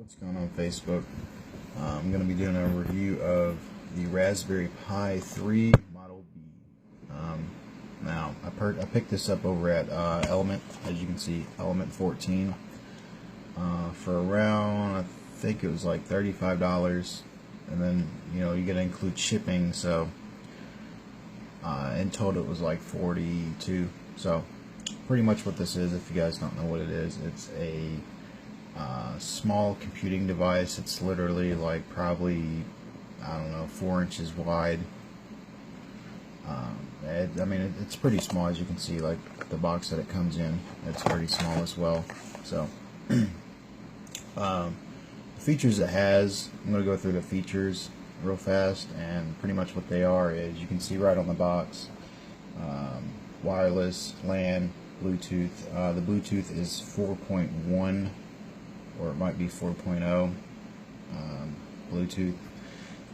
What's going on Facebook? I'm going to be doing a review of the Raspberry Pi 3 Model B. Now, I picked this up over at Element, as you can see, Element 14, for around, I think it was like $35, and then, you know, you got to include shipping, so in total it was like $42. So, pretty much what this is, if you guys don't know what it is, it's a small computing device. It's literally like probably, I don't know, 4 inches wide. I mean, it's pretty small, as you can see, like the box that it comes in. It's pretty small as well. So, the features it has, I'm going to go through the features real fast, and pretty much what they are is, you can see right on the box, wireless, LAN, Bluetooth. The Bluetooth is 4.1, or it might be 4.0 Bluetooth,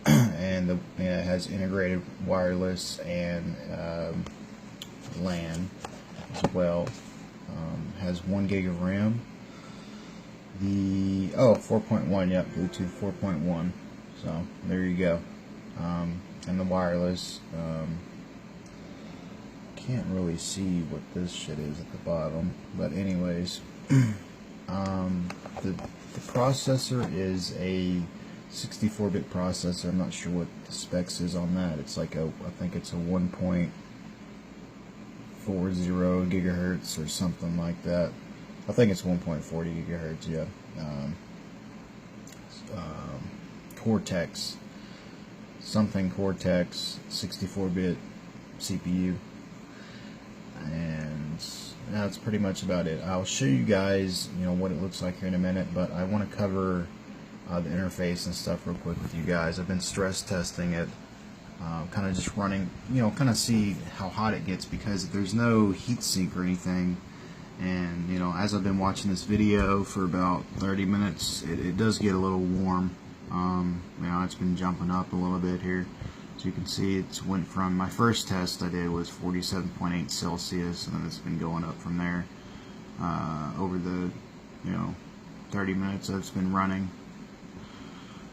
and it has integrated wireless and LAN as well. Has 1 gig of RAM. 4.1, yep, Bluetooth 4.1. So there you go. And the wireless, can't really see what this shit is at the bottom, but anyways, the processor is a 64-bit processor. I'm not sure what the specs is on that. It's like I think it's a 1.40 gigahertz or something like that. I think it's 1.40 gigahertz, yeah. Cortex, Cortex 64-bit CPU, and that's pretty much about it. I'll show you guys, you know, what it looks like here in a minute, but I want to cover the interface and stuff real quick with you guys. I've been stress testing it, kind of just running, you know, kind of see how hot it gets, because there's no heat sink or anything. And, you know, as I've been watching this video for about 30 minutes, it does get a little warm. You know, it's been jumping up a little bit here. So you can see it went from, my first test I did was 47.8 Celsius, and then it's been going up from there over the, you know, 30 minutes that it's been running.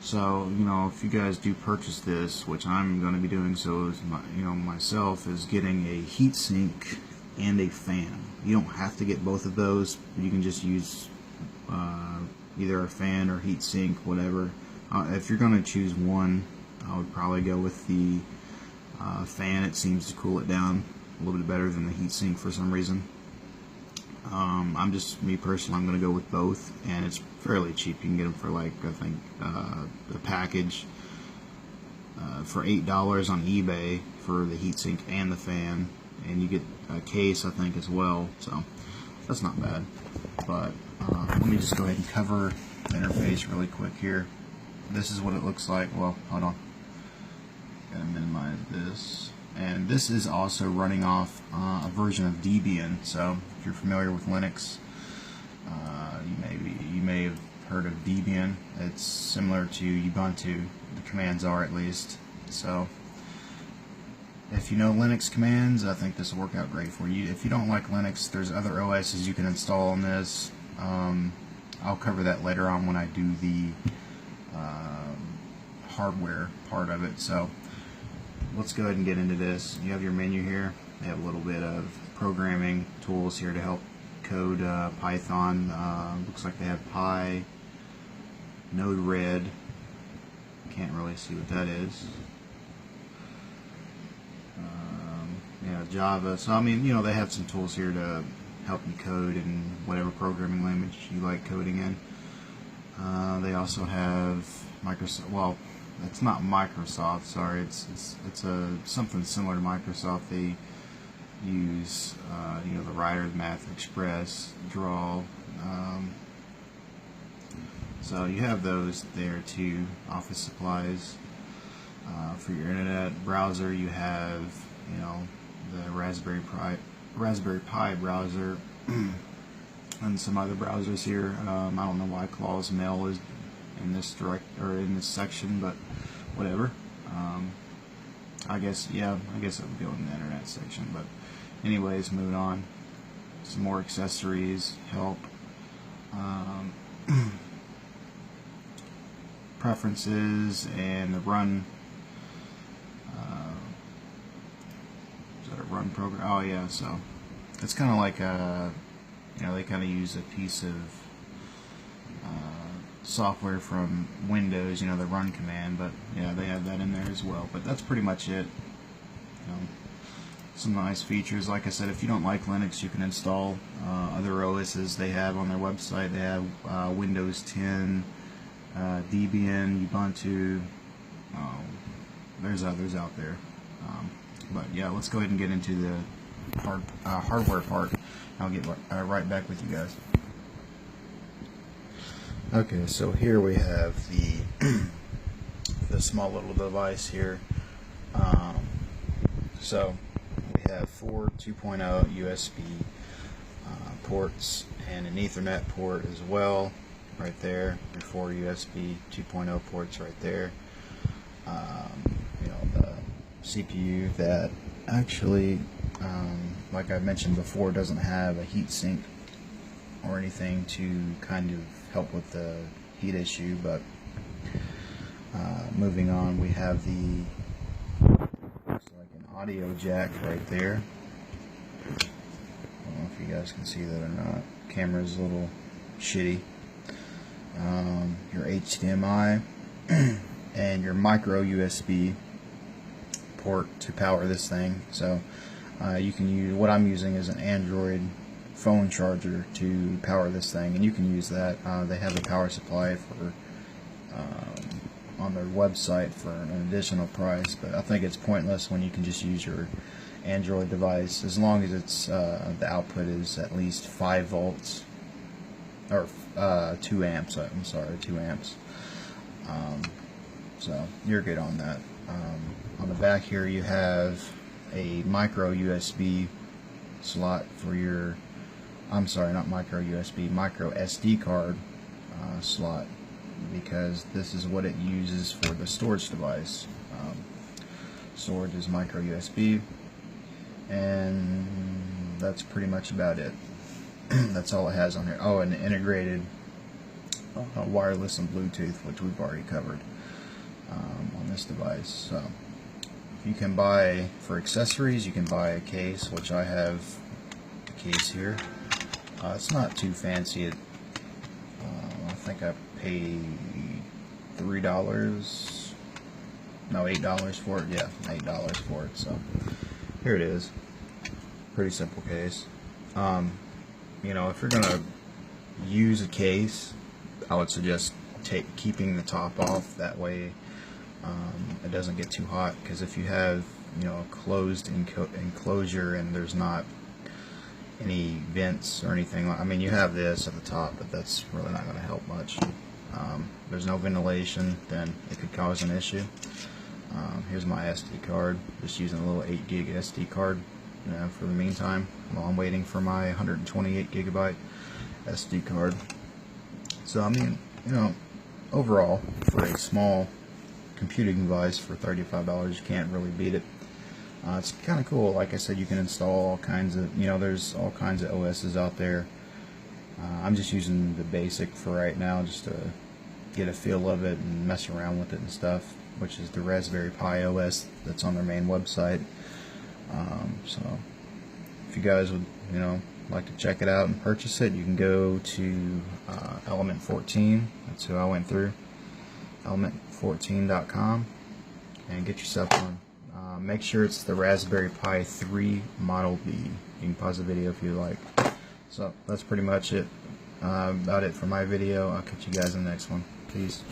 So, you know, if you guys do purchase this, which I'm going to be doing so, myself, is getting a heat sink and a fan. You don't have to get both of those. You can just use either a fan or heat sink, whatever. If you're going to choose one, I would probably go with the fan. It seems to cool it down a little bit better than the heat sink for some reason. Me personally, I'm going to go with both, and it's fairly cheap. You can get them for, like, I think the package for $8 on eBay for the heatsink and the fan, and you get a case, I think, as well. So that's not bad. But let me just go ahead and cover the interface really quick here. This is what it looks like. Well, hold on. Gotta minimize this. And this is also running off a version of Debian. So if you're familiar with Linux, you may have heard of Debian. It's similar to Ubuntu. The commands are, at least. So if you know Linux commands, I think this will work out great for you. If you don't like Linux, there's other OSs you can install on this. I'll cover that later on when I do the hardware part of it. So let's go ahead and get into this. You have your menu here. They have a little bit of programming tools here to help code Python. Looks like they have Pi, Node-RED. Can't really see what that is. Yeah, Java. So I mean, you know, they have some tools here to help you code in whatever programming language you like coding in. They also have Microsoft. Well, it's not Microsoft. Sorry, it's something similar to Microsoft. They use you know, the Writer, the Math Express, Draw. So you have those there too. Office supplies for your internet browser. You have, you know, the Raspberry Pi browser and some other browsers here. I don't know why Claw's Mail is in this in this section, but whatever. I guess it would go in the internet section. But anyways, moving on. Some more accessories, help. preferences and the run. Is that a run program? Oh yeah, so it's kind of like a, they kind of use a piece of software from Windows, the run command, but yeah, they have that in there as well. But that's pretty much it. Some nice features. Like I said, if you don't like Linux, you can install other OSs they have on their website. They have Windows 10, Debian, Ubuntu. There's others out there. But yeah, let's go ahead and get into the hardware part. I'll get right back with you guys. Okay, so here we have the small little device here. So we have 4 2.0 USB ports and an Ethernet port as well, right there. Your 4 USB 2.0 ports right there. The CPU that actually, like I mentioned before, doesn't have a heat sink or anything to kind of help with the heat issue. But moving on, we have the audio jack right there. I don't know if you guys can see that or not. Camera's a little shitty. Your HDMI and your micro USB port to power this thing. So you can use, what I'm using is an Android phone charger to power this thing, and you can use that. They have a power supply for on their website for an additional price, but I think it's pointless when you can just use your Android device, as long as it's the output is at least 5 volts or 2 amps. I'm sorry, 2 amps. So you're good on that. On the back here you have a micro USB slot for your, I'm sorry, not micro USB, micro SD card slot, because this is what it uses for the storage device. Storage is micro USB, and that's pretty much about it. That's all it has on here. Oh, and integrated wireless and Bluetooth, which we've already covered on this device. So you can buy, for accessories, you can buy a case, which I have a case here. It's not too fancy. I think I paid $8 for it. Yeah, $8 for it. So here it is. Pretty simple case. If you're gonna use a case, I would suggest keeping the top off. That way it doesn't get too hot, because if you have a closed enclosure and there's not any vents or anything, you have this at the top, but that's really not going to help much. There's no ventilation, then it could cause an issue. Here's my SD card, just using a little 8 gig SD card for the meantime, while I'm waiting for my 128 gigabyte SD card. So overall, for a small computing device for $35, you can't really beat it. It's kind of cool. Like I said, you can install all kinds of, there's all kinds of OSs out there. I'm just using the basic for right now, just to get a feel of it and mess around with it and stuff, which is the Raspberry Pi OS that's on their main website. So if you guys would, like to check it out and purchase it, you can go to Element 14. That's who I went through. Element14.com, and get yourself one. Make sure it's the Raspberry Pi 3 Model B. You can pause the video if you like. So that's pretty much it. About it for my video. I'll catch you guys in the next one. Peace.